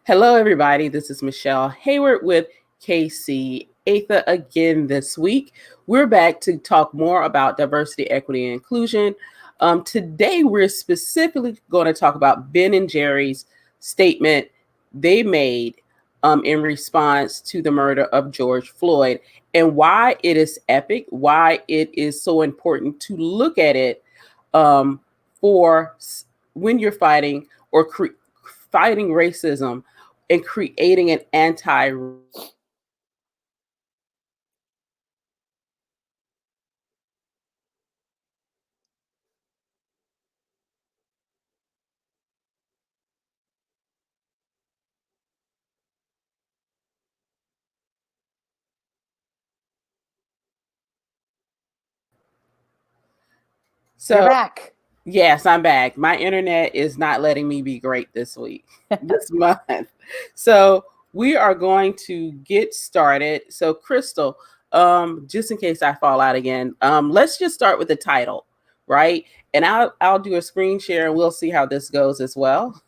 Hello, everybody. This is Michele Hayward with KC Atha again this week. We're back to talk more about diversity, equity, and inclusion. Today, we're specifically going to talk about Ben and Jerry's statement they made in response to the murder of George Floyd and why it is epic, why it is so important to look at it for when you're fighting or fighting racism and creating an anti. You're So, back. yes, I'm back. My internet is not letting me be great this week, this month. So, we are going to get started. So, Crystal, just in case I fall out again, let's just start with the title, right? And I'll do a screen share and we'll see how this goes as well.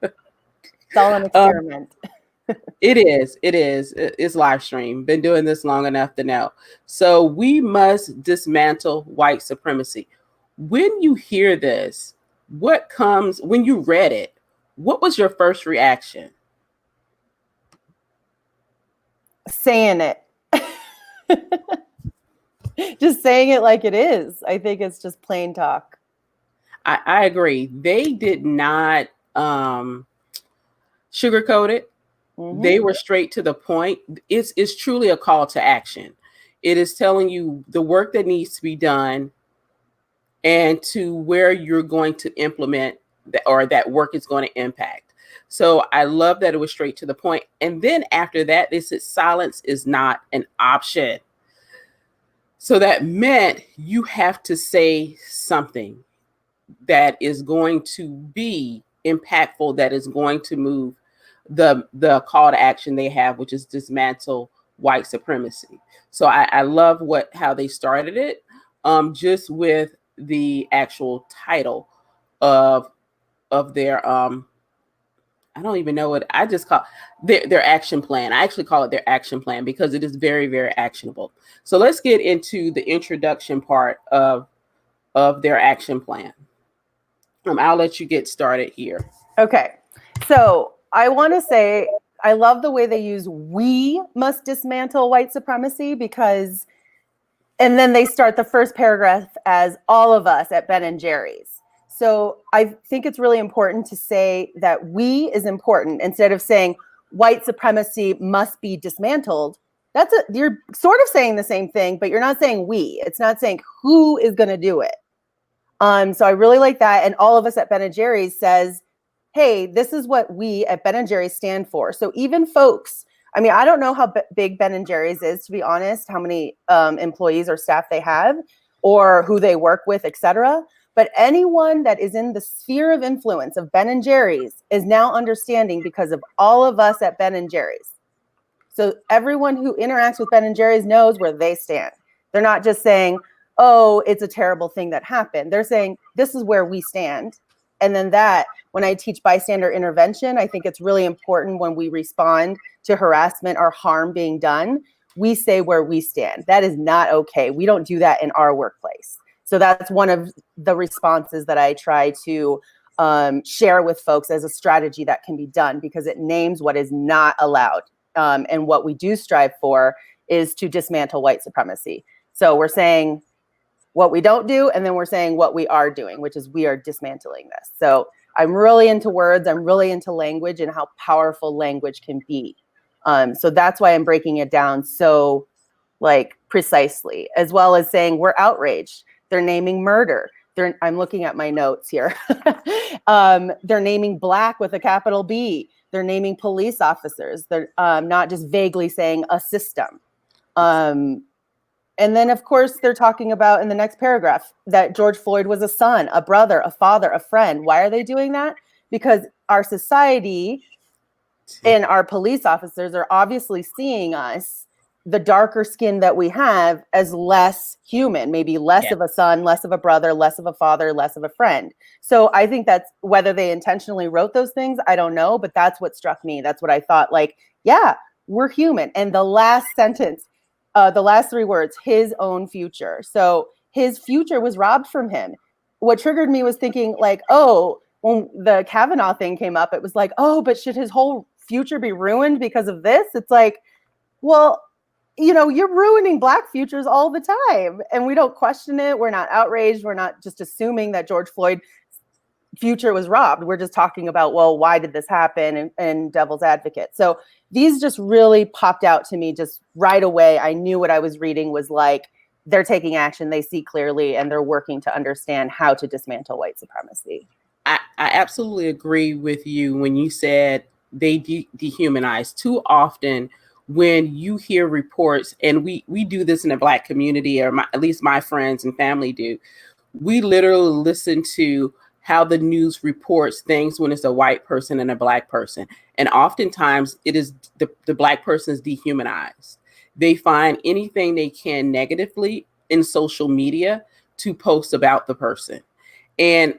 It's all an experiment. It is. It's live stream. Been doing this long enough to know. So we must dismantle white supremacy. When you hear this, what comes when you read it? What was your first reaction? Saying it. Just saying it like it is. I think it's just plain talk. I agree. They did not sugarcoat it. Mm-hmm. They were straight to the point. It's truly a call to action. It is telling you the work that needs to be done and to where you're going to implement that, or that work is going to impact. So I love that it was straight to the point. And then after that, they said silence is not an option. So that meant you have to say something that is going to be impactful, that is going to move the call to action they have, which is dismantle white supremacy. So I love how they started it, just with the actual title of their I don't even know what I just call their action plan. I actually call it their action plan because it is very, very actionable. So let's get into the introduction part of their action plan. I'll let you get started here. Okay. So I want to say I love the way they use "we must dismantle white supremacy" because, and then they start the first paragraph as "all of us at Ben and Jerry's." So I think it's really important to say that "we" is important instead of saying white supremacy must be dismantled. You're sort of saying the same thing, but you're not saying "we." It's not saying who is going to do it. So I really like that. And all of us at Ben & Jerry's says, hey, this is what we at Ben & Jerry's stand for. So even folks, I mean, I don't know how big Ben & Jerry's is, to be honest, how many employees or staff they have or who they work with, etc. But anyone that is in the sphere of influence of Ben & Jerry's is now understanding because of all of us at Ben & Jerry's. So everyone who interacts with Ben & Jerry's knows where they stand. They're not just saying, oh, it's a terrible thing that happened. They're saying, this is where we stand. And then when I teach bystander intervention, I think it's really important when we respond to harassment or harm being done, we say where we stand. That is not okay. We don't do that in our workplace. So that's one of the responses that I try to share with folks as a strategy that can be done because it names what is not allowed. And what we do strive for is to dismantle white supremacy. So we're saying what we don't do, and then we're saying what we are doing, which is we are dismantling this. So I'm really into words. I'm really into language and how powerful language can be. So that's why I'm breaking it down so precisely, as well as saying we're outraged. They're naming murder. I'm looking at my notes here. They're naming Black with a capital B. They're naming police officers. They're not just vaguely saying a system. And then, of course, they're talking about in the next paragraph that George Floyd was a son, a brother, a father, a friend. Why are they doing that? Because our society and our police officers are obviously seeing us the darker skin that we have as less human, maybe less of a son, less of a brother, less of a father, less of a friend. So I think that's, whether they intentionally wrote those things, I don't know, but that's what struck me. That's what I thought, like, yeah, we're human. And the last sentence, the last three words, his own future. So his future was robbed from him. What triggered me was thinking, like, oh, when the Kavanaugh thing came up, it was like, oh, but should his whole future be ruined because of this? It's like, well, you know, you're ruining Black futures all the time, and we don't question it. We're not outraged. We're not just assuming that George Floyd's future was robbed. We're just talking about, well, why did this happen, and devil's advocate. So these just really popped out to me just right away. I knew what I was reading was like, they're taking action, they see clearly, and they're working to understand how to dismantle white supremacy. I absolutely agree with you when you said they dehumanize. Too often when you hear reports, and we do this in the Black community, or at least my friends and family do, we literally listen to how the news reports things when it's a white person and a Black person. And oftentimes it is the Black person is dehumanized. They find anything they can negatively in social media to post about the person. And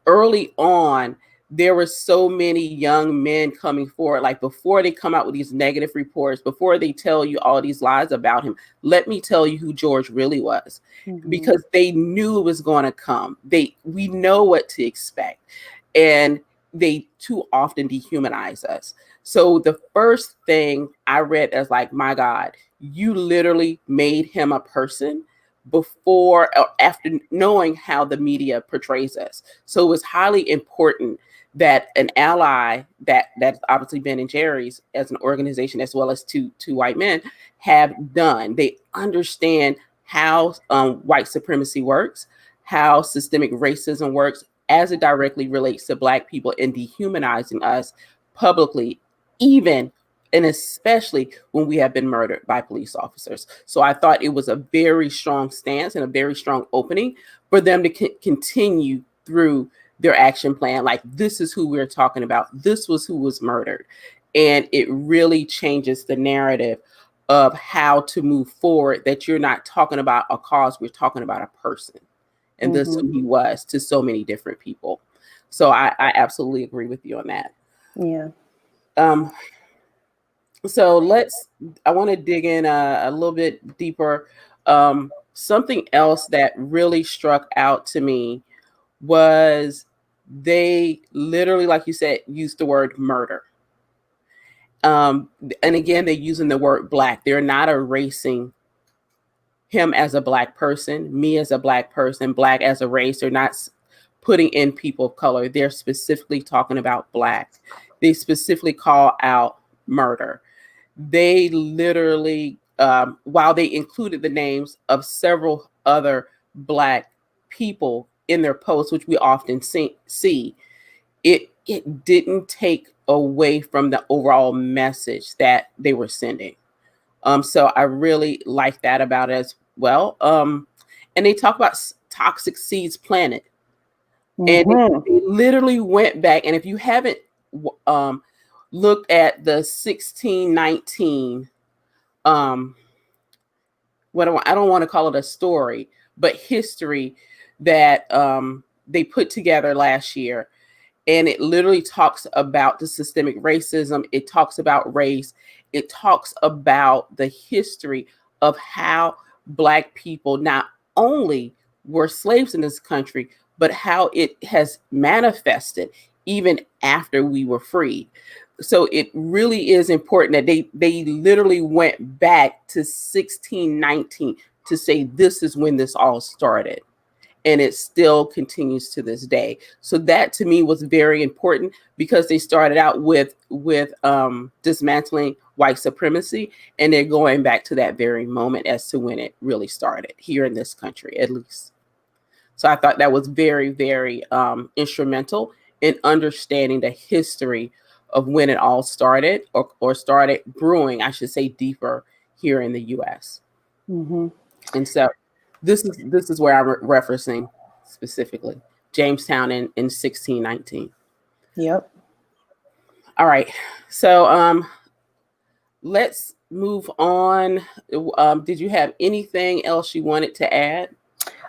early on, there were so many young men coming forward, like before they come out with these negative reports, before they tell you all these lies about him, let me tell you who George really was. Because they knew it was going to come. We know what to expect. And they too often dehumanize us. So the first thing I read as like, my God, you literally made him a person before or after knowing how the media portrays us. So it was highly important that an ally that's obviously Ben and Jerry's as an organization, as well as two white men, have done. They understand how white supremacy works, how systemic racism works as it directly relates to Black people, and dehumanizing us publicly, even and especially when we have been murdered by police officers. So I thought it was a very strong stance and a very strong opening for them to continue through their action plan. Like, this is who we're talking about. This was who was murdered. And it really changes the narrative of how to move forward, that you're not talking about a cause, we're talking about a person. And this is who he was to so many different people. So I absolutely agree with you on that. Yeah. So I want to dig in a little bit deeper. Something else that really struck out to me was they literally, like you said, used the word murder. And again, they're using the word Black. They're not erasing him as a Black person, me as a Black person, Black as a race. They're not putting in people of color. They're specifically talking about Black. They specifically call out murder. They literally, while they included the names of several other Black people in their posts, which we often see, it didn't take away from the overall message that they were sending. So I really like that about it as well. And they talk about toxic seeds planted. And they literally went back. And if you haven't looked at the 1619, I don't want to call it a story, but history that they put together last year. And it literally talks about the systemic racism. It talks about race. It talks about the history of how Black people not only were slaves in this country, but how it has manifested even after we were freed. So it really is important that they literally went back to 1619 to say this is when this all started. And it still continues to this day. So that to me was very important, because they started out with dismantling white supremacy, and they're going back to that very moment as to when it really started here in this country, at least. So I thought that was very, very instrumental in understanding the history of when it all started, or started brewing, I should say, deeper here in the U.S. And so this is where I'm referencing specifically Jamestown in 1619. Yep. All right. So let's move on, did you have anything else you wanted to add?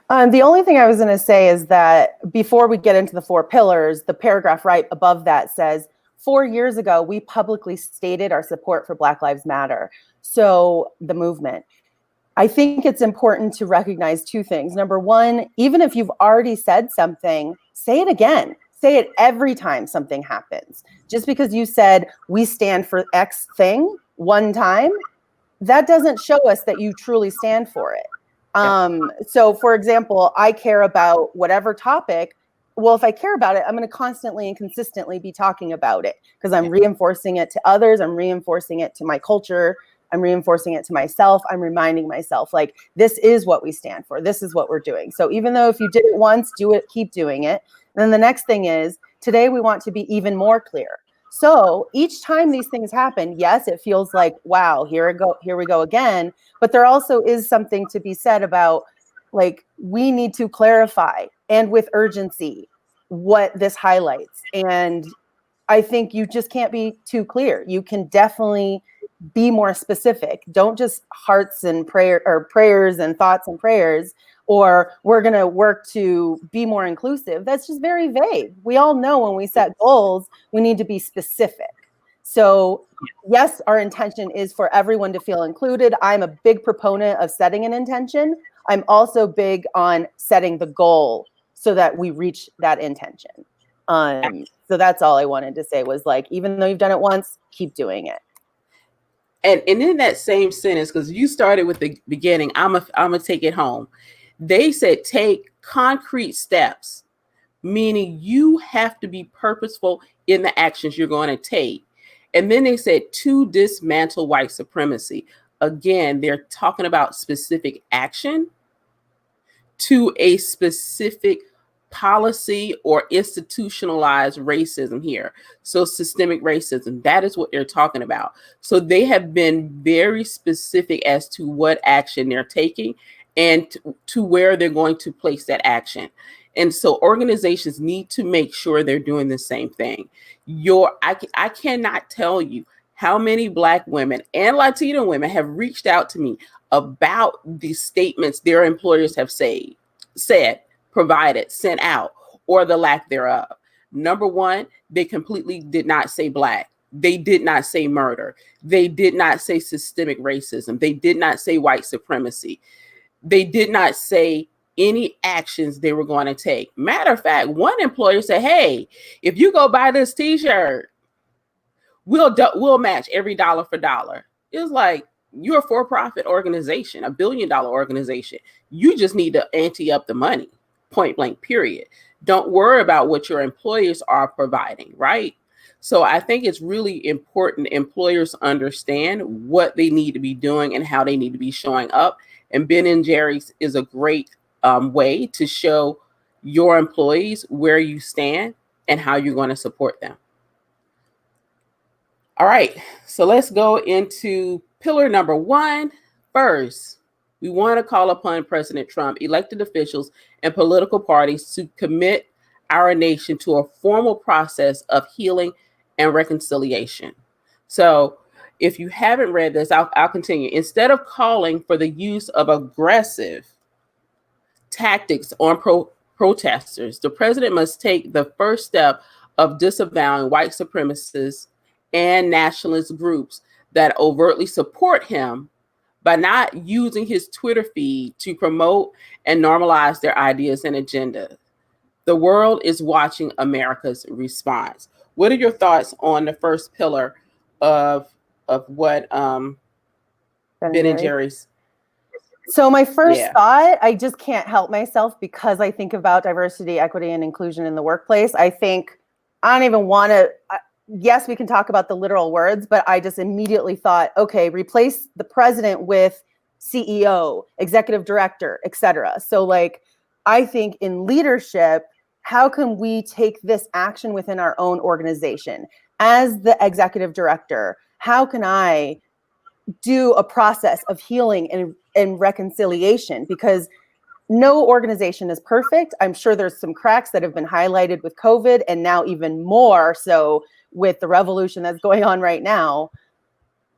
The only thing I was going to say is that before we get into the 4 pillars, the paragraph right above that says, 4 years ago, we publicly stated our support for Black Lives Matter. So the movement. I think it's important to recognize 2 things. Number one, even if you've already said something, say it again. Say it every time something happens. Just because you said, we stand for X thing one time, that doesn't show us that you truly stand for it. So for example, I care about whatever topic. Well, if I care about it, I'm going to constantly and consistently be talking about it because I'm reinforcing it to others. I'm reinforcing it to my culture. I'm reinforcing it to myself. I'm reminding myself, like, this is what we stand for. This is what we're doing. So even though if you did it once, do it, keep doing it. And then the next thing is, today we want to be even more clear. So each time these things happen, yes, it feels like, wow, here we go again. But there also is something to be said about, like, we need to clarify and with urgency what this highlights. And I think you just can't be too clear. You can definitely be more specific. Don't just hearts and prayers and thoughts and prayers, or we're going to work to be more inclusive. That's just very vague. We all know when we set goals, we need to be specific. So yes, our intention is for everyone to feel included. I'm a big proponent of setting an intention. I'm also big on setting the goal so that we reach that intention. So that's all I wanted to say was, like, even though you've done it once, keep doing it. And in that same sentence, because you started with the beginning, I'm gonna take it home. They said take concrete steps, meaning you have to be purposeful in the actions you're going to take. And then they said to dismantle white supremacy. Again, they're talking about specific action to a specific policy or institutionalized racism here. So systemic racism, that is what they're talking about. So they have been very specific as to what action they're taking and to where they're going to place that action. And so organizations need to make sure they're doing the same thing. I cannot tell you how many Black women and Latino women have reached out to me about the statements their employers have said, provided, sent out, or the lack thereof. Number one, they completely did not say Black. They did not say murder. They did not say systemic racism. They did not say white supremacy. They did not say any actions they were going to take. Matter of fact, one employer said, hey, if you go buy this t-shirt, we'll match every dollar for dollar. It was like, you're a for-profit organization, $1 billion organization. You just need to ante up the money, point blank, period. Don't worry about what your employers are providing, right? So I think it's really important employers understand what they need to be doing and how they need to be showing up. And Ben & Jerry's is a great way to show your employees where you stand and how you're going to support them. All right, so let's go into pillar number 1 first. We want to call upon President Trump, elected officials, and political parties to commit our nation to a formal process of healing and reconciliation. So if you haven't read this, I'll continue. Instead of calling for the use of aggressive tactics on protesters, the president must take the first step of disavowing white supremacists and nationalist groups that overtly support him by not using his Twitter feed to promote and normalize their ideas and agenda. The world is watching America's response. What are your thoughts on the first pillar of what Ben & Jerry's? So my first thought, I just can't help myself because I think about diversity, equity, and inclusion in the workplace. I don't even want to, yes, we can talk about the literal words, but I just immediately thought, okay, replace the president with CEO, executive director, etc. So like, I think in leadership, how can we take this action within our own organization? As the executive director, how can I do a process of healing and reconciliation? Because no organization is perfect. I'm sure there's some cracks that have been highlighted with COVID, and now even more so with the revolution that's going on right now.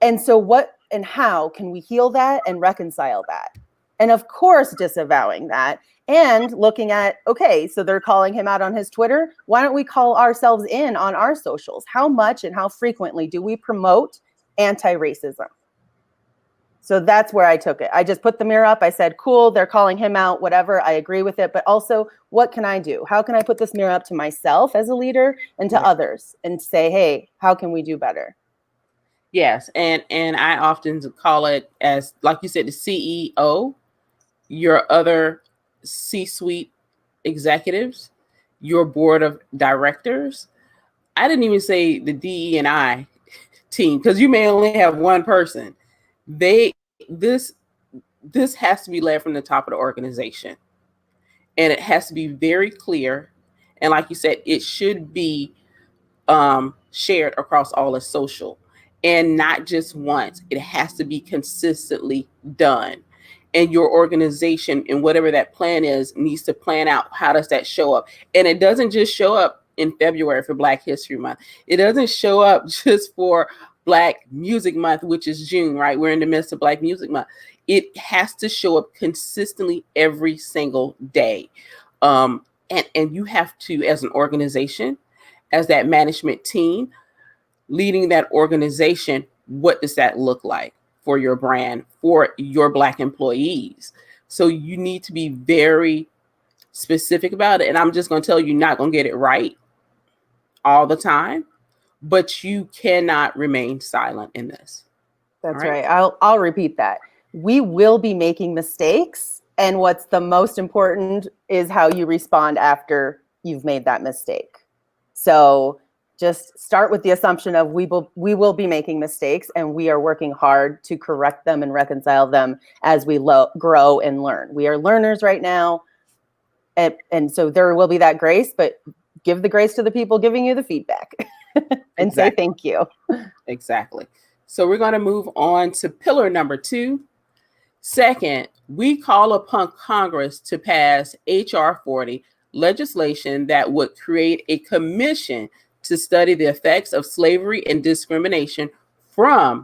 And so what and how can we heal that and reconcile that? And of course, disavowing that and looking at, okay, so they're calling him out on his Twitter. Why don't we call ourselves in on our socials? How much and how frequently do we promote anti-racism? So that's where I took it. I just put the mirror up. I said, cool, they're calling him out, whatever. I agree with it. But also, what can I do? How can I put this mirror up to myself as a leader and to others and say, hey, how can we do better? Yes. And I often call it, as like you said, the CEO, your other C-suite executives, your board of directors. I didn't even say the DE&I team, because you may only have one person. This has to be led from the top of the organization, and it has to be very clear. And like you said, it should be shared across all the social, and not just once. It has to be consistently done. And your organization and whatever that plan is needs to plan out, how does that show up? And it doesn't just show up in February for Black History Month. It doesn't show up just for Black Music Month, which is June, right? We're in the midst of Black Music Month. It has to show up consistently every single day. And you have to, as an organization, as that management team leading that organization, what does that look like for your brand, for your Black employees? So you need to be very specific about it. And I'm just going to tell you, you're not going to get it right all the time, but you cannot remain silent in this. That's right. I'll repeat that. We will be making mistakes. And what's the most important is how you respond after you've made that mistake. So just start with the assumption of we will be making mistakes, and we are working hard to correct them and reconcile them as we grow and learn. We are learners right now. And so there will be that grace, but give the grace to the people giving you the feedback and say thank you. Exactly. So we're going to move on to pillar number 2. Second, we call upon Congress to pass H.R. 40, legislation that would create a commission to study the effects of slavery and discrimination from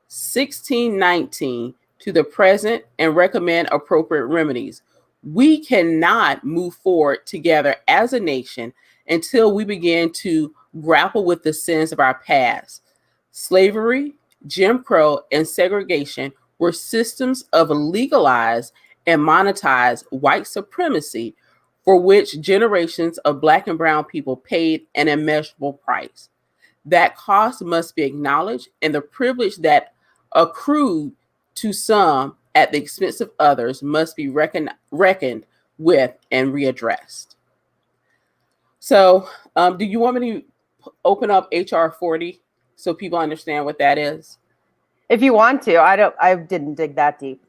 1619 to the present and recommend appropriate remedies. We cannot move forward together as a nation until we begin to grapple with the sins of our past. Slavery, Jim Crow, and segregation were systems of legalized and monetized white supremacy for which generations of Black and brown people paid an immeasurable price. That cost must be acknowledged, and the privilege that accrued to some at the expense of others must be reckoned with and readdressed. So, do you want me to open up HR 40 so people understand what that is? If you want to, I didn't dig that deep.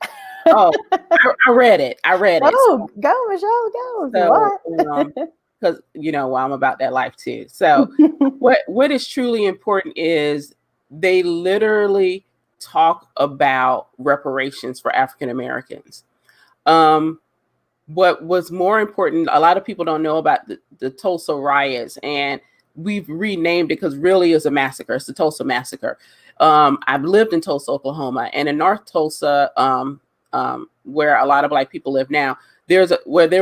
Oh, I read it. Oh, go, Michelle, go. So, because I'm about that life too. So, what is truly important is they literally talk about reparations for African Americans. What was more important, a lot of people don't know about the Tulsa Riots, and we've renamed it because really it's a massacre. It's the Tulsa Massacre. I've lived in Tulsa, Oklahoma, and in North Tulsa, where a lot of Black people live now, there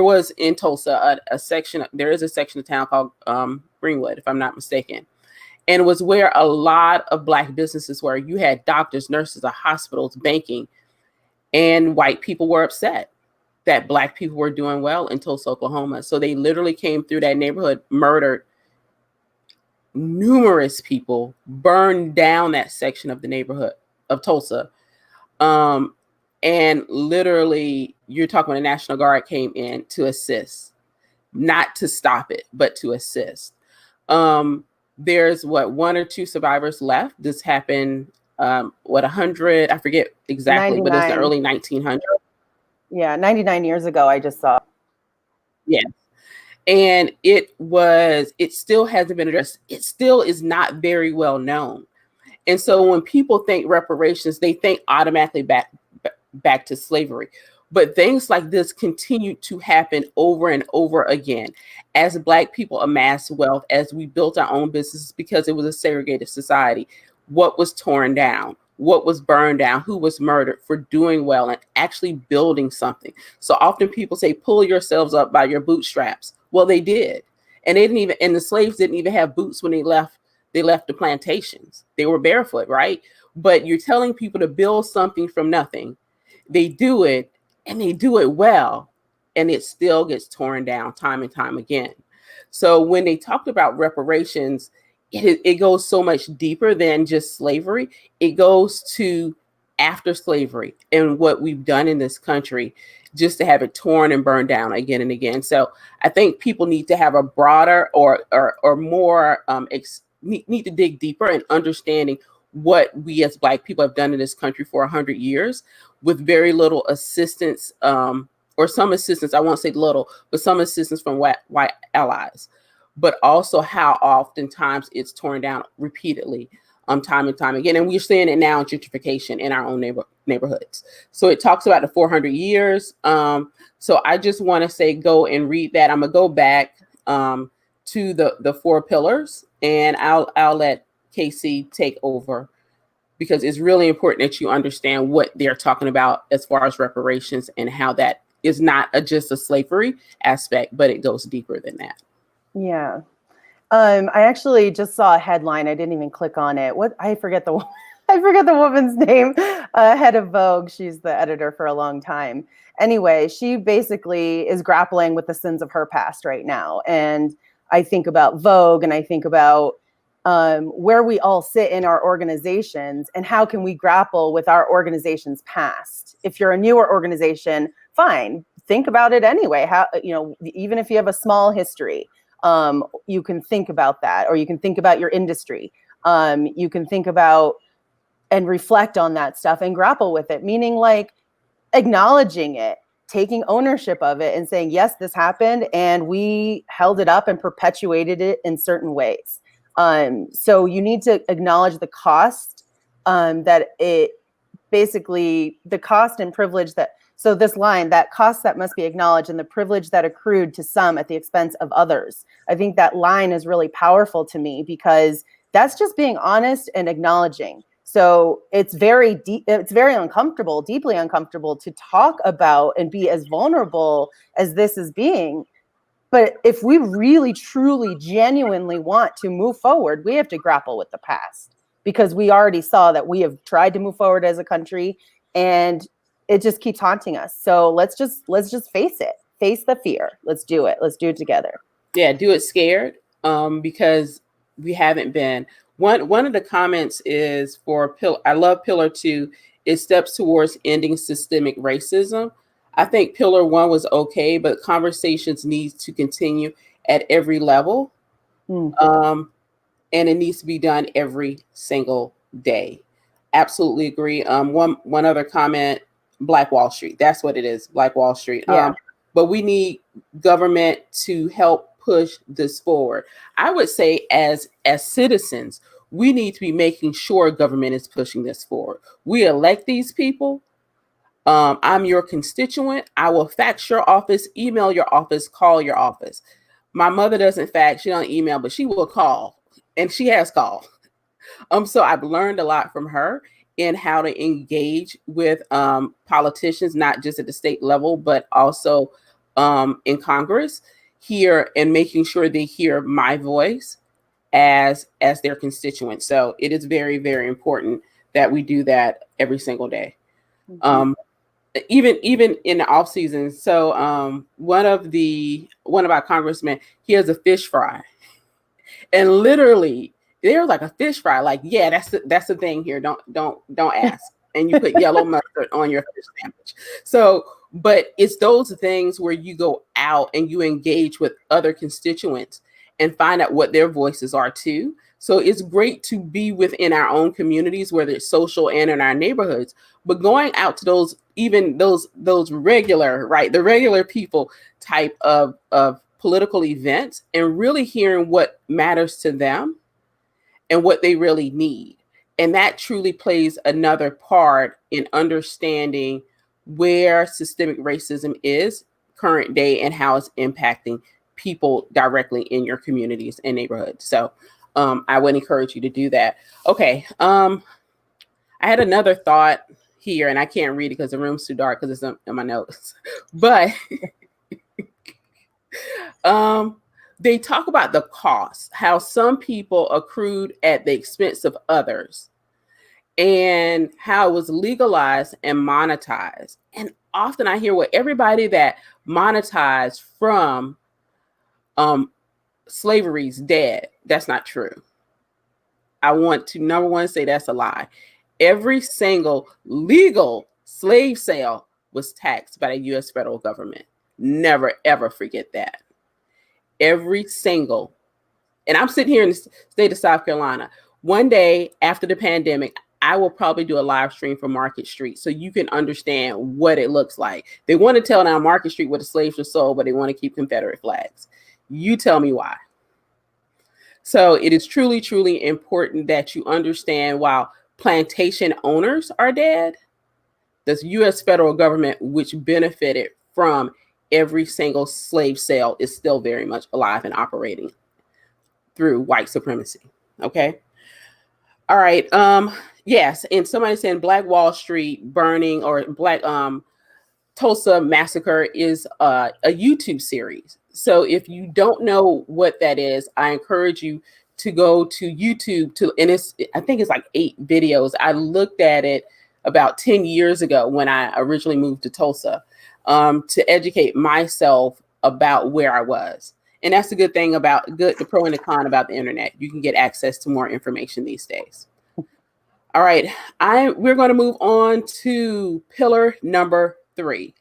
was in Tulsa a section. There is a section of town called Greenwood, if I'm not mistaken, and it was where a lot of Black businesses were. You had doctors, nurses, hospitals, banking, and white people were upset that Black people were doing well in Tulsa, Oklahoma. So they literally came through that neighborhood, murdered numerous people, burned down that section of the neighborhood of Tulsa. And literally, you're talking when the National Guard came in to assist, not to stop it, but to assist. There's one or two survivors left. This happened, 100, I forget exactly, 99. But it's the early 1900s. Yeah, 99 years ago, I just saw. Yeah. And it still hasn't been addressed. It still is not very well known. And so when people think reparations, they think automatically back to slavery. But things like this continue to happen over and over again as Black people amassed wealth, as we built our own businesses, because it was a segregated society. What was torn down? what was burned down, who was murdered, for doing well and actually building something. So often people say, pull yourselves up by your bootstraps. Well, they did. And they didn't even, and the slaves didn't even have boots when they left the plantations. They were barefoot, right? But you're telling people to build something from nothing. They do it, and they do it well, and it still gets torn down time and time again. So when they talked about reparations, it goes so much deeper than just slavery. It goes to after slavery and what we've done in this country just to have it torn and burned down again and again. So I think people need to have a broader or more need to dig deeper in understanding what we as Black people have done in this country for 100 years with very little assistance, or some assistance, I won't say little, but some assistance from white allies, but also how oftentimes it's torn down repeatedly, time and time again. And we're seeing it now in gentrification in our own neighborhoods. So it talks about the 400 years. So I just want to say, go and read that. I'm going to go back to the 4 pillars, and I'll let KC take over, because it's really important that you understand what they're talking about as far as reparations and how that is not just a slavery aspect, but it goes deeper than that. Yeah. I actually just saw a headline. I didn't even click on it. I forget the woman's name. Head of Vogue. She's the editor for a long time. Anyway, she basically is grappling with the sins of her past right now. And I think about Vogue, and I think about where we all sit in our organizations, and how can we grapple with our organization's past. If you're a newer organization, fine, think about it anyway. How, even if you have a small history, you can think about that, or you can think about your industry. You can think about and reflect on that stuff and grapple with it, meaning like acknowledging it, taking ownership of it, and saying, yes, this happened, and we held it up and perpetuated it in certain ways. So you need to acknowledge the cost, that it basically, the cost and privilege that, so this line, that cost that must be acknowledged and the privilege that accrued to some at the expense of others. I think that line is really powerful to me, because that's just being honest and acknowledging. So it's very deep, it's very uncomfortable, deeply uncomfortable to talk about and be as vulnerable as this is being. But if we really, truly, genuinely want to move forward, we have to grapple with the past, because we already saw that we have tried to move forward as a country, and it just keeps haunting us. So let's just face it, face the fear. Let's do it. Let's do it together. Yeah, do it scared, because we haven't been. One of the comments is for I love pillar 2. It steps towards ending systemic racism. I think pillar 1 was okay, but conversations need to continue at every level. And it needs to be done every single day. Absolutely agree. One other comment, Black Wall Street. That's what it is, Black Wall Street. Yeah. But we need government to help push this forward. I would say as citizens, we need to be making sure government is pushing this forward. We elect these people. I'm your constituent. I will fax your office, email your office, call your office. My mother doesn't fax, she don't email, but she will call, and she has called. So I've learned a lot from her in how to engage with politicians, not just at the state level, but also in Congress here, and making sure they hear my voice as their constituent. So it is very, very important that we do that every single day. Even in the off season. So one of our congressmen, he has a fish fry, and literally they're like, a fish fry, like, yeah, that's the thing here. Don't ask. And you put yellow mustard on your fish sandwich. So, but it's those things where you go out and you engage with other constituents and find out what their voices are too. So it's great to be within our own communities, whether it's social and in our neighborhoods, but going out to those regular, right, the regular people type of political events, and really hearing what matters to them and what they really need. And that truly plays another part in understanding where systemic racism is current day and how it's impacting people directly in your communities and neighborhoods. So I would encourage you to do that. Okay. I I had another thought here, and I can't read it because the room's too dark because it's in my notes. But they talk about the cost, how some people accrued at the expense of others, and how it was legalized and monetized. And often I hear, well, everybody that monetized from slavery is dead. That's not true. I want to, number one, say that's a lie. Every single legal slave sale was taxed by the U.S. federal government. Never, ever forget that. Every single, and I'm sitting here in the state of South Carolina. One day after the pandemic, I will probably do a live stream for Market Street so you can understand what it looks like. They want to tell now Market Street where the slaves were sold, but they want to keep Confederate flags. You tell me why. So it is truly, truly important that you understand while plantation owners are dead, the U.S. federal government, which benefited from every single slave sale, is still very much alive and operating through white supremacy. Okay. All right. Yes. And somebody saying Black Wall Street burning or Black Tulsa Massacre is a YouTube series. So if you don't know what that is, I encourage you to go to YouTube and I think it's like 8 videos. I looked at it about 10 years ago when I originally moved to Tulsa to educate myself about where I was. And that's the good thing about the pro and the con about the internet. You can get access to more information these days. All right, we're going to move on to pillar number 3.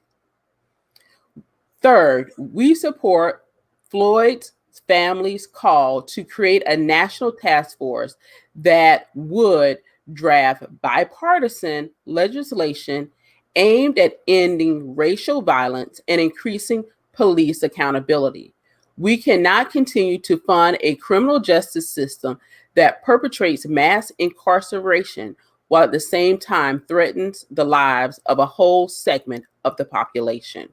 Third, we support Floyd's family's call to create a national task force that would draft bipartisan legislation aimed at ending racial violence and increasing police accountability. We cannot continue to fund a criminal justice system that perpetrates mass incarceration while at the same time threatens the lives of a whole segment of the population.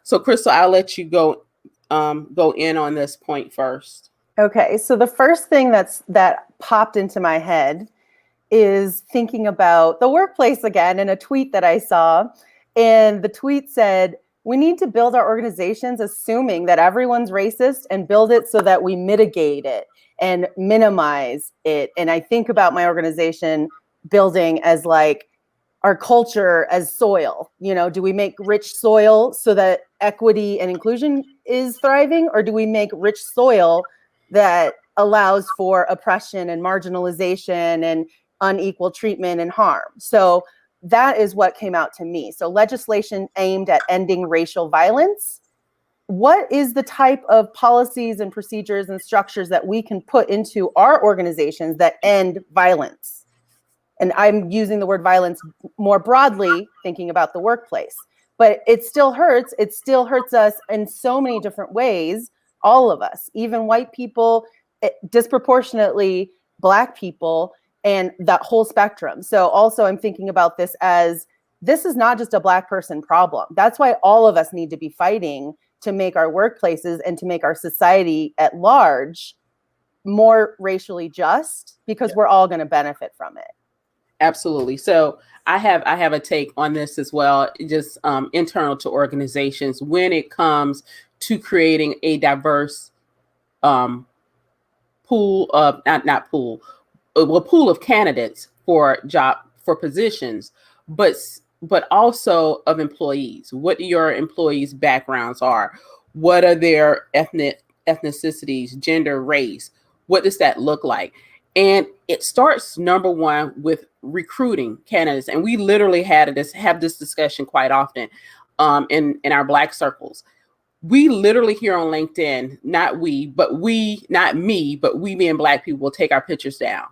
So, Crystal, I'll let you go in on this point first. Okay, so the first thing that popped into my head is thinking about the workplace again in a tweet that I saw. And the tweet said, we need to build our organizations assuming that everyone's racist and build it so that we mitigate it and minimize it. And I think about my organization building as like our culture as soil. You know, do we make rich soil so that equity and inclusion is thriving? Or do we make rich soil that allows for oppression and marginalization and unequal treatment and harm? So that is what came out to me. So legislation aimed at ending racial violence. What is the type of policies and procedures and structures that we can put into our organizations that end violence? And I'm using the word violence more broadly, thinking about the workplace. But it still hurts. It still hurts us in so many different ways, all of us, even white people, disproportionately Black people, and that whole spectrum. So also I'm thinking about this as this is not just a Black person problem. That's why all of us need to be fighting to make our workplaces and to make our society at large more racially just, because we're all going to benefit from it. Absolutely. So I have a take on this as well, just internal to organizations when it comes to creating a diverse pool of pool of candidates for positions, but also of employees. What your employees' backgrounds are, what are their ethnicities, gender, race, what does that look like? And it starts, number one, with recruiting candidates. And we literally have this discussion quite often in our Black circles. We literally here on LinkedIn, not me, but we being Black people will take our pictures down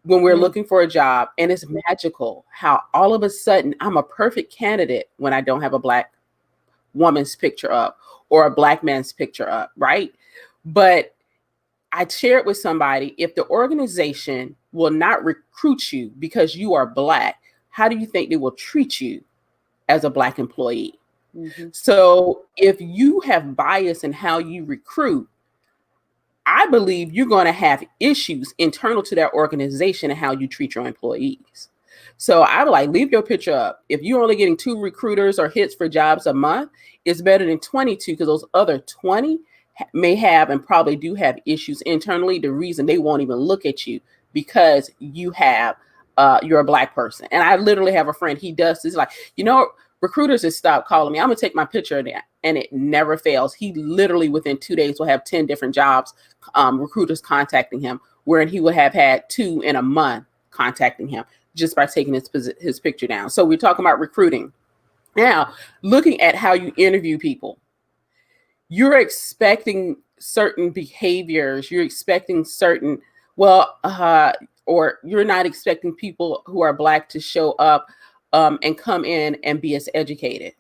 when we're looking for a job. And it's magical how all of a sudden I'm a perfect candidate when I don't have a Black woman's picture up or a Black man's picture up, right? But I shared with somebody, if the organization will not recruit you because you are Black, how do you think they will treat you as a Black employee? Mm-hmm. So if you have bias in how you recruit, I believe you're going to have issues internal to that organization and how you treat your employees. So I would like, leave your picture up. If you're only getting 2 recruiters or hits for jobs a month, it's better than 22, because those other 20 may have and probably do have issues internally. The reason they won't even look at you because you're a Black person. And I literally have a friend, he does this, like, recruiters have stopped calling me. I'm gonna take my picture of that, and it never fails. He literally within 2 days will have 10 different jobs, recruiters contacting him, wherein he would have had 2 in a month contacting him just by taking his picture down. So we're talking about recruiting. Now, looking at how you interview people, you're expecting certain behaviors. You're expecting certain, or you're not expecting people who are Black to show up and come in and be as educated.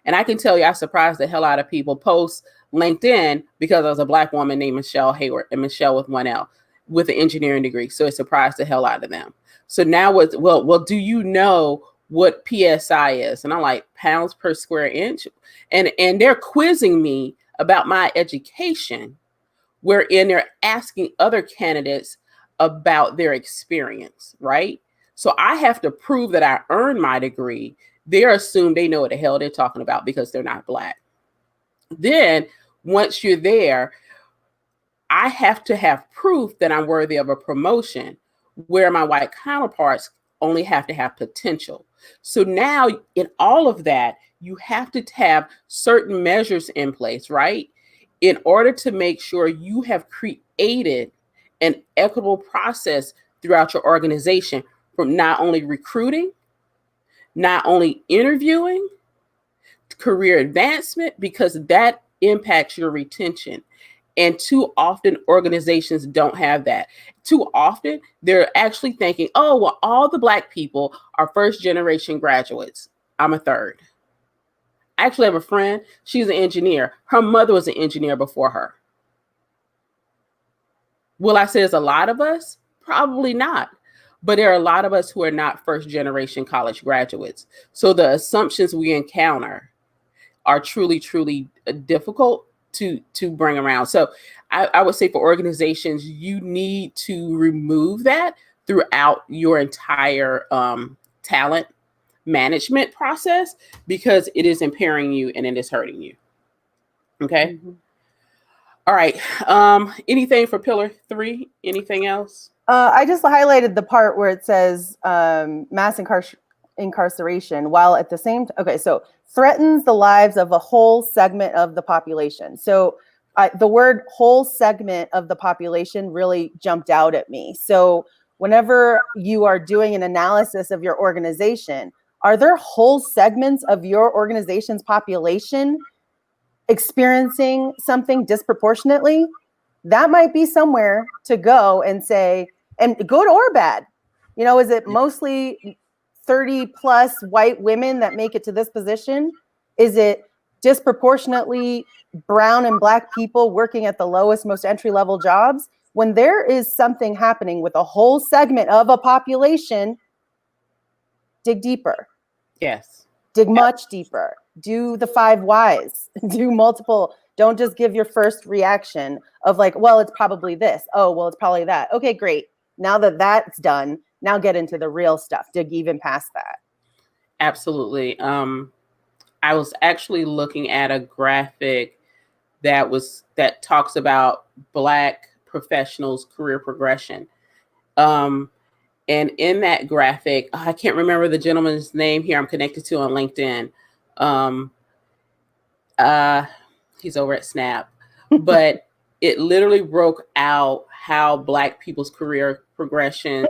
And I can tell you, I surprised the hell out of people post LinkedIn because I was a Black woman named Michelle Hayward, and Michelle with 1L, with an engineering degree. So it surprised the hell out of them. So now do you know what PSI is? And I'm like, pounds per square inch. And they're quizzing me about my education, wherein they're asking other candidates about their experience, right? So I have to prove that I earned my degree. They assume they know what the hell they're talking about because they're not Black. Then once you're there, I have to have proof that I'm worthy of a promotion, where my white counterparts only have to have potential. So now in all of that, you have to have certain measures in place, right? In order to make sure you have created an equitable process throughout your organization, from not only recruiting, not only interviewing, career advancement, because that impacts your retention. And too often organizations don't have that. Too often they're actually thinking, oh, well, all the Black people are first generation graduates. I'm a third. I actually have a friend, she's an engineer. Her mother was an engineer before her. Will I say it's a lot of us? Probably not. But there are a lot of us who are not first generation college graduates. So the assumptions we encounter are truly, truly difficult to bring around. So I would say for organizations, you need to remove that throughout your entire talent management process, because it is impairing you and it is hurting you. Okay. Mm-hmm. All right. Anything for pillar 3? Anything else? I just highlighted the part where it says mass incarceration, while at the same time, okay, so threatens the lives of a whole segment of the population. So the word whole segment of the population really jumped out at me. So whenever you are doing an analysis of your organization, are there whole segments of your organization's population experiencing something disproportionately? That might be somewhere to go and say, and good or bad. Is it mostly 30 plus white women that make it to this position? Is it disproportionately brown and Black people working at the lowest, most entry-level jobs? When there is something happening with a whole segment of a population, dig deeper. Yes. Dig much deeper. Do the 5 whys. Do multiple. Don't just give your first reaction of like, well, it's probably this. Oh, well, it's probably that. Okay, great. Now that that's done, now get into the real stuff. Dig even past that. Absolutely. I was actually looking at a graphic that talks about Black professionals' career progression. And in that graphic, I can't remember the gentleman's name here. I'm connected to on LinkedIn. He's over at Snap, but it literally broke out how Black people's career progression.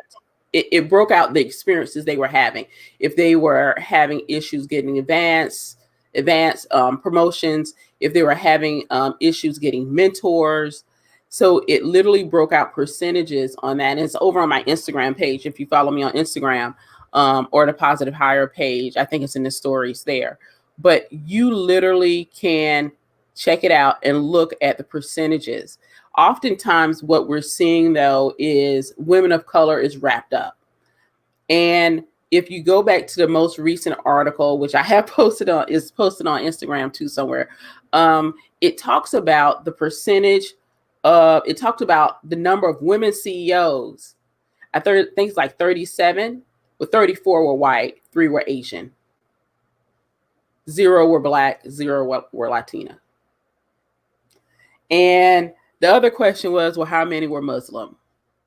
It broke out the experiences they were having. If they were having issues getting advanced promotions, if they were having issues getting mentors. So it literally broke out percentages on that. And it's over on my Instagram page. If you follow me on Instagram or the Positive Hire page, I think it's in the stories there. But you literally can check it out and look at the percentages. Oftentimes what we're seeing, though, is women of color is wrapped up. And if you go back to the most recent article, which I have posted on Instagram too somewhere, it talks about the percentage it talked about the number of women CEOs. I think it's like 37 but 34 were white, 3 were Asian, 0 were Black, 0 were Latina. And the other question was, well, how many were Muslim?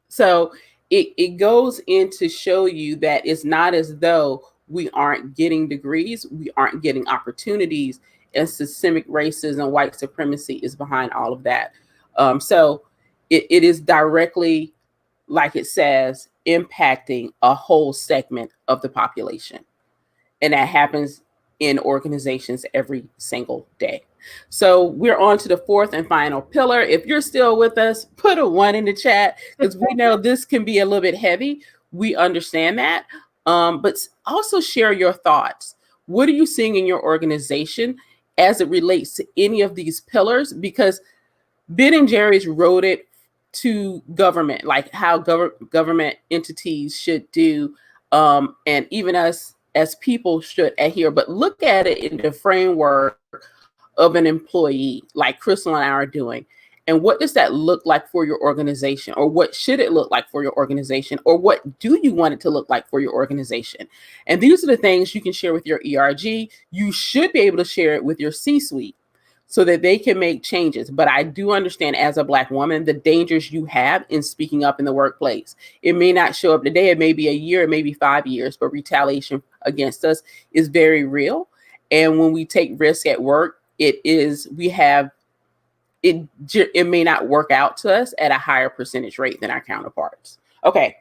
So it goes in to show you that it's not as though we aren't getting degrees, we aren't getting opportunities, and systemic racism, white supremacy is behind all of that. So it is directly, like it says, impacting a whole segment of the population. And that happens in organizations every single day. So we're on to the fourth and final pillar. If you're still with us, put a 1 in the chat, because we know this can be a little bit heavy. We understand that. But also share your thoughts. What are you seeing in your organization as it relates to any of these pillars? Because Ben and Jerry's wrote it to government, like how government entities should do, and even us as people should adhere. But look at it in the framework of an employee, like Crystal and I are doing. And what does that look like for your organization? Or what should it look like for your organization? Or what do you want it to look like for your organization? And these are the things you can share with your ERG. You should be able to share it with your C-suite so that they can make changes. But I do understand, as a Black woman, the dangers you have in speaking up in the workplace. It may not show up today, it may be a year, it may be 5 years, but retaliation against us is very real. And when we take risk at work, it may not work out to us at a higher percentage rate than our counterparts. Okay.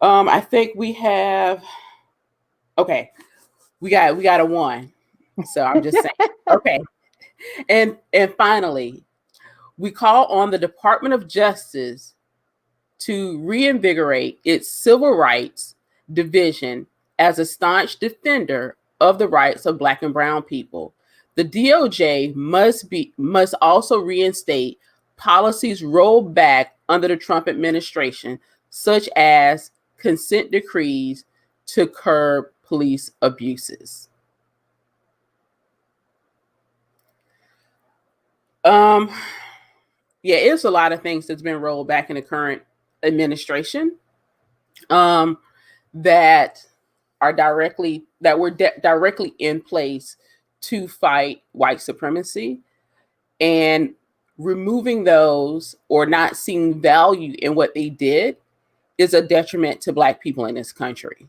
I think we got a 1. So I'm just saying, okay. And finally, we call on the Department of Justice to reinvigorate its civil rights division as a staunch defender of the rights of Black and brown people. The DOJ must also reinstate policies rolled back under the Trump administration, such as consent decrees to curb police abuses. Yeah, it's a lot of things that's been rolled back in the current administration that were directly in place to fight white supremacy, and removing those or not seeing value in what they did is a detriment to Black people in this country.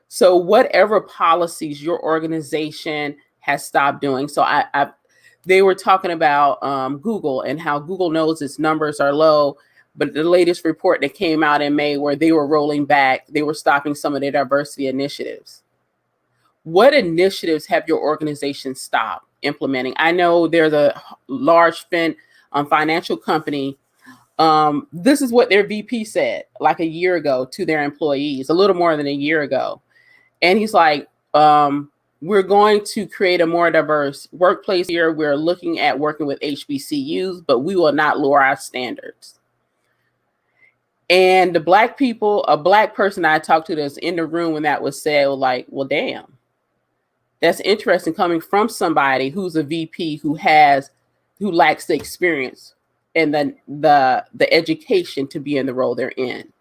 So whatever policies your organization has stopped doing. So they were talking about Google and how Google knows its numbers are low, but the latest report that came out in May where they were rolling back, they were stopping some of their diversity initiatives. What initiatives have your organization stopped implementing? I know there's a large financial company. This is what their VP said like a year ago to their employees, a little more than a year ago. And he's like, we're going to create a more diverse workplace here. We're looking at working with HBCUs, but we will not lower our standards. And a Black person I talked to that's in the room when that was said, was like, well, damn, that's interesting coming from somebody who's a VP who lacks the experience and the education to be in the role they're in.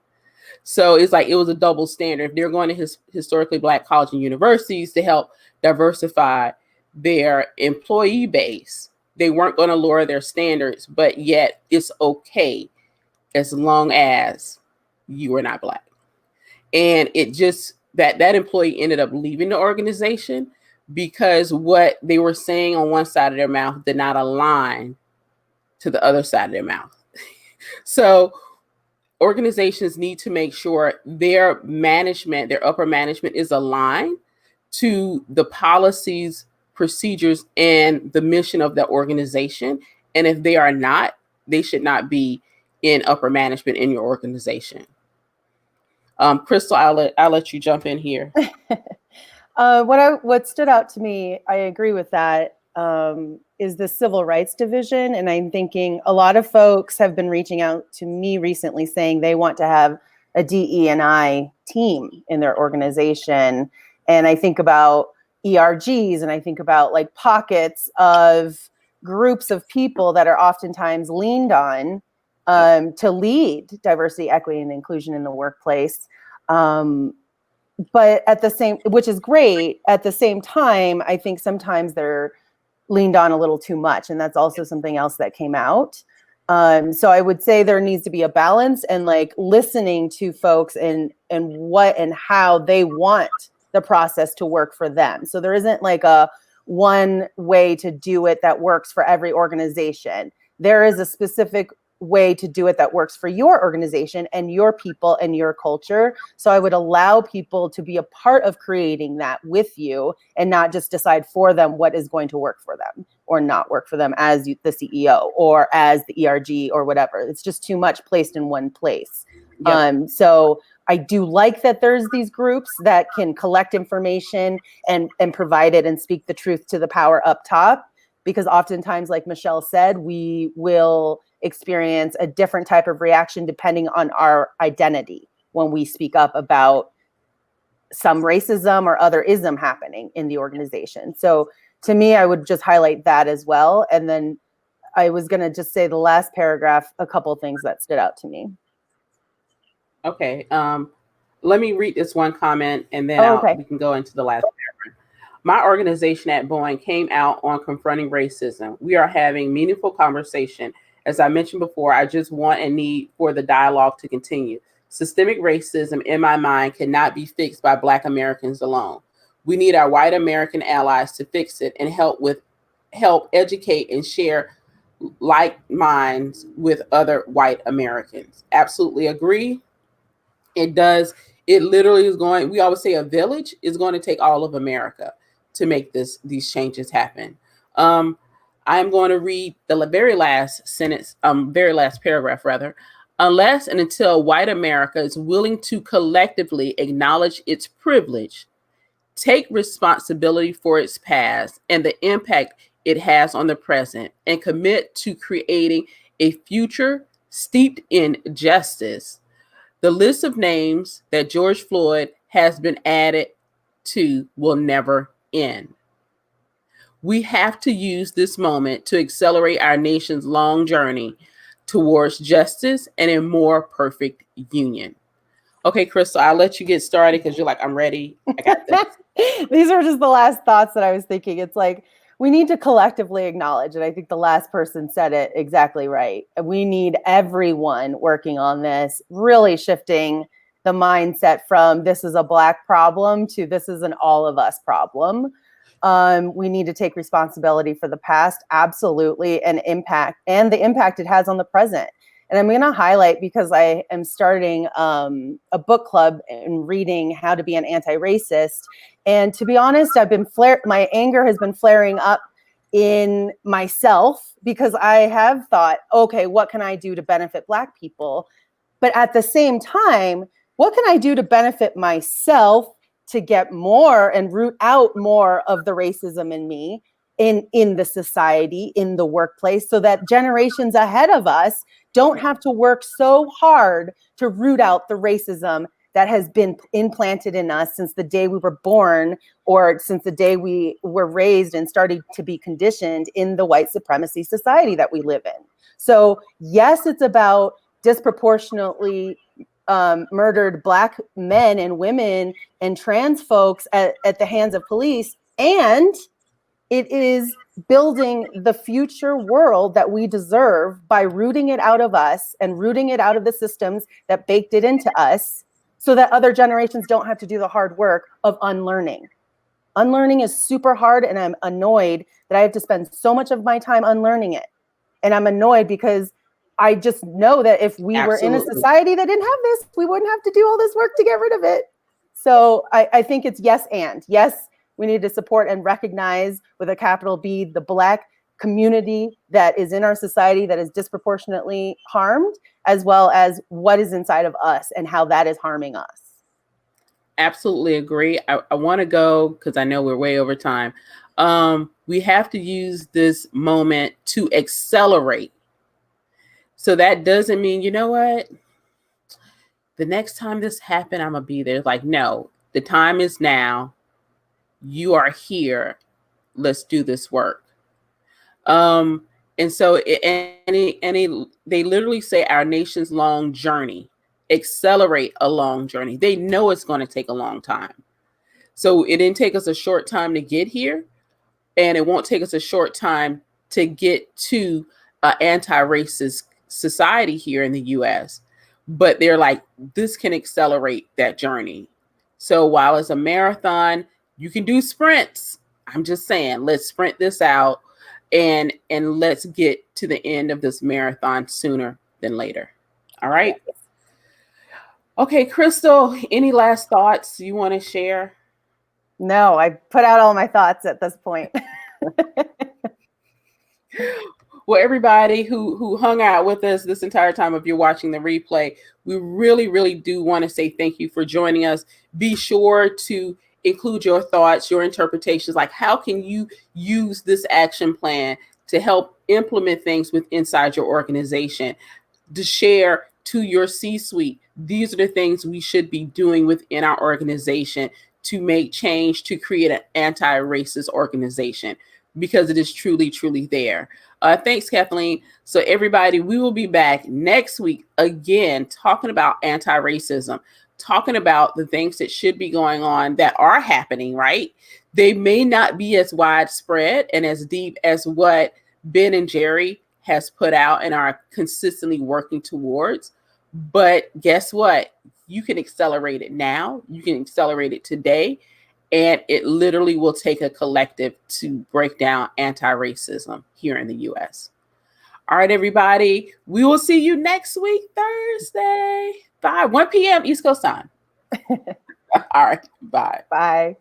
So it's like it was a double standard. If they're going to historically Black colleges and universities to help diversify their employee base, they weren't going to lower their standards, but yet it's okay as long as you are not Black. And it just that employee ended up leaving the organization because what they were saying on one side of their mouth did not align to the other side of their mouth. So organizations need to make sure their upper management is aligned to the policies, procedures, and the mission of the organization. And if they are not, they should not be in upper management in your organization. Crystal, I'll let you jump in here. What stood out to me, I agree with that, is the civil rights division. And I'm thinking a lot of folks have been reaching out to me recently saying they want to have a DE&I team in their organization. And I think about ERGs, and I think about like pockets of groups of people that are oftentimes leaned on to lead diversity, equity, and inclusion in the workplace. but at the same, which is great, at the same time, I think sometimes they're leaned on a little too much. And that's also something else that came out. So I would say there needs to be a balance, and like listening to folks and what and how they want the process to work for them. So there isn't like a one way to do it that works for every organization. There is a specific way to do it that works for your organization and your people and your culture. So I would allow people to be a part of creating that with you, and not just decide for them what is going to work for them or not work for them as the CEO or as the ERG or whatever. It's just too much placed in one place. Yep. So I do like that there's these groups that can collect information and provide it and speak the truth to the power up top, because oftentimes, like Michele said, we will experience a different type of reaction depending on our identity when we speak up about some racism or other ism happening in the organization. So to me, I would just highlight that as well. And then I was going to just say the last paragraph, a couple of things that stood out to me. Okay. Let me read this one comment, and then we can go into the last paragraph. My organization at Boeing came out on confronting racism. We are having meaningful conversation. As I mentioned before, I just want and need for the dialogue to continue. Systemic racism, in my mind, cannot be fixed by Black Americans alone. We need our white American allies to fix it and help educate and share like minds with other white Americans. Absolutely agree. It does. It literally is going, we always say a village is going to take all of America to make these changes happen. I'm going to read the very last sentence, very last paragraph rather. Unless and until white America is willing to collectively acknowledge its privilege, take responsibility for its past and the impact it has on the present, and commit to creating a future steeped in justice, the list of names that George Floyd has been added to will never end. We have to use this moment to accelerate our nation's long journey towards justice and a more perfect union. Okay, Crystal, I'll let you get started because you're like, I'm ready. I got this. These are just the last thoughts that I was thinking. It's like, we need to collectively acknowledge, and I think the last person said it exactly right. We need everyone working on this, really shifting the mindset from this is a Black problem to this is an all of us problem. We need to take responsibility for the past, absolutely, and the impact it has on the present. And I'm going to highlight, because I am starting a book club and reading How to Be an Anti-Racist. And to be honest, my anger has been flaring up in myself, because I have thought, okay, what can I do to benefit Black people? But at the same time, what can I do to benefit myself to get more and root out more of the racism in me, in the society, in the workplace, so that generations ahead of us don't have to work so hard to root out the racism that has been implanted in us since the day we were born, or since the day we were raised and started to be conditioned in the white supremacy society that we live in. So yes, it's about disproportionately murdered Black men and women and trans folks at the hands of police, and it is building the future world that we deserve by rooting it out of us and rooting it out of the systems that baked it into us, so that other generations don't have to do the hard work of unlearning. Unlearning is super hard, and I'm annoyed that I have to spend so much of my time unlearning it. And I'm annoyed because I just know that if we were in a society that didn't have this, we wouldn't have to do all this work to get rid of it. So I think it's yes, and yes, we need to support and recognize, with a capital B, the Black community that is in our society that is disproportionately harmed, as well as what is inside of us and how that is harming us. Absolutely agree. I want to go, because I know we're way over time. We have to use this moment to accelerate. So that doesn't mean, you know what, the next time this happened, I'm going to be there. Like, no, the time is now. You are here. Let's do this work. And so they literally say our nation's long journey accelerate a long journey. They know it's going to take a long time. So it didn't take us a short time to get here, and it won't take us a short time to get to an anti-racist society here in the US. But they're like, this can accelerate that journey. So while it's a marathon, you can do sprints. I'm just saying, let's sprint this out, and let's get to the end of this marathon sooner than later. All right. Okay, Crystal, any last thoughts you want to share? No, I put out all my thoughts at this point. Well, everybody who hung out with us this entire time, if you're watching the replay, we really, really do want to say thank you for joining us. Be sure to include your thoughts, your interpretations, like how can you use this action plan to help implement things with inside your organization, to share to your C-suite. These are the things we should be doing within our organization to make change, to create an anti-racist organization, because it is truly, truly there. Thanks, Kathleen. So everybody, we will be back next week again, talking about anti-racism, talking about the things that should be going on that are happening, right? They may not be as widespread and as deep as what Ben and Jerry has put out and are consistently working towards. But guess what? You can accelerate it now. You can accelerate it today. And it literally will take a collective to break down anti-racism here in the US. All right, everybody. We will see you next week, Thursday. Bye. 1 p.m. East Coast time. All right. Bye. Bye.